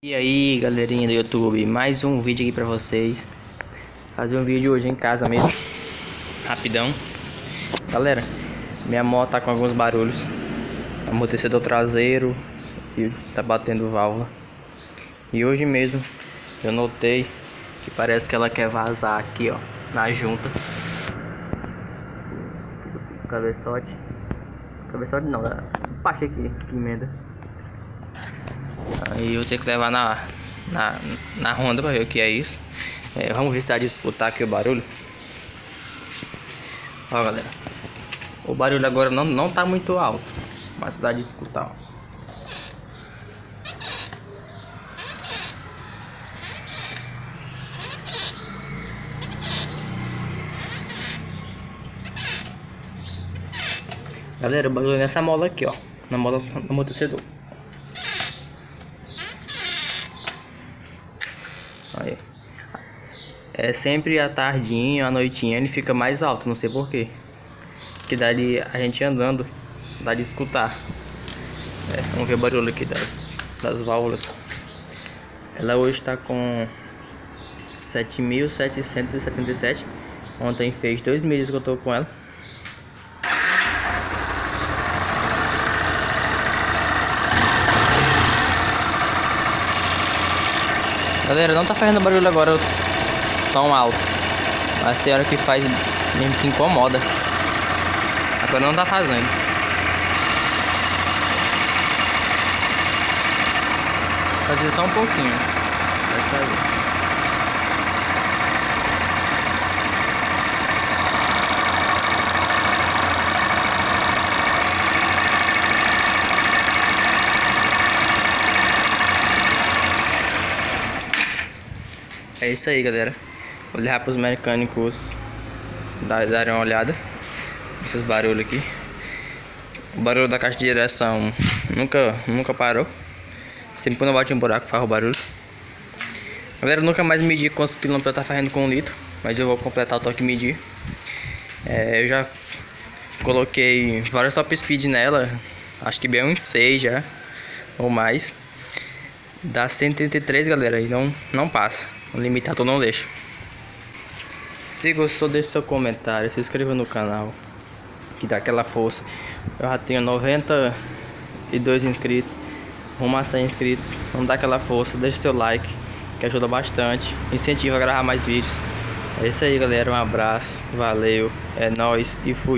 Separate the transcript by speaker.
Speaker 1: E aí, galerinha do YouTube, mais um vídeo aqui pra vocês. Fazer um vídeo hoje em casa mesmo, rapidão. Galera, minha moto tá com alguns barulhos, amortecedor traseiro e tá batendo válvula. E hoje mesmo eu notei que parece que ela quer vazar aqui, ó, na junta. Cabeçote não, da parte aqui que emenda. Aí eu tenho que levar na Honda pra ver o que é isso. Vamos ver se dá de escutar aqui o barulho. Ó, galera, o barulho agora não tá muito alto, mas dá de escutar, ó. Galera, o barulho é nessa mola aqui, ó, na mola do amortecedor. Aí. É sempre à tardinha, à noitinha ele fica mais alto, não sei porquê. Que dali a gente andando, dá de escutar. Vamos ver o barulho aqui das válvulas. Ela hoje está com 7.777. Ontem fez 2 meses que eu tô com ela. Galera, não tá fazendo barulho agora tão alto, mas tem hora que faz mesmo que incomoda. Agora não tá fazendo. Fazer só um pouquinho. Pode fazer. É isso aí, galera. Vou levar para os mecânicos darem uma olhada nesses barulhos aqui. O barulho da caixa de direção nunca parou. Sempre quando eu bate um buraco faz o barulho. Galera, eu nunca mais medi quantos quilômetros tá fazendo com 1 litro, mas eu vou completar o toque medir. Eu já coloquei vários top speed nela, acho que bem uns 6 já ou mais. Dá 133, galera, e não passa. O limitado não deixa. Se gostou, deixe seu comentário, se inscreva no canal, que dá aquela força. Eu já tenho 92 inscritos, rumo a 100 inscritos. Não dá aquela força, deixe seu like, que ajuda bastante, incentiva a gravar mais vídeos. É isso aí, galera, um abraço, valeu, é nóis e fui.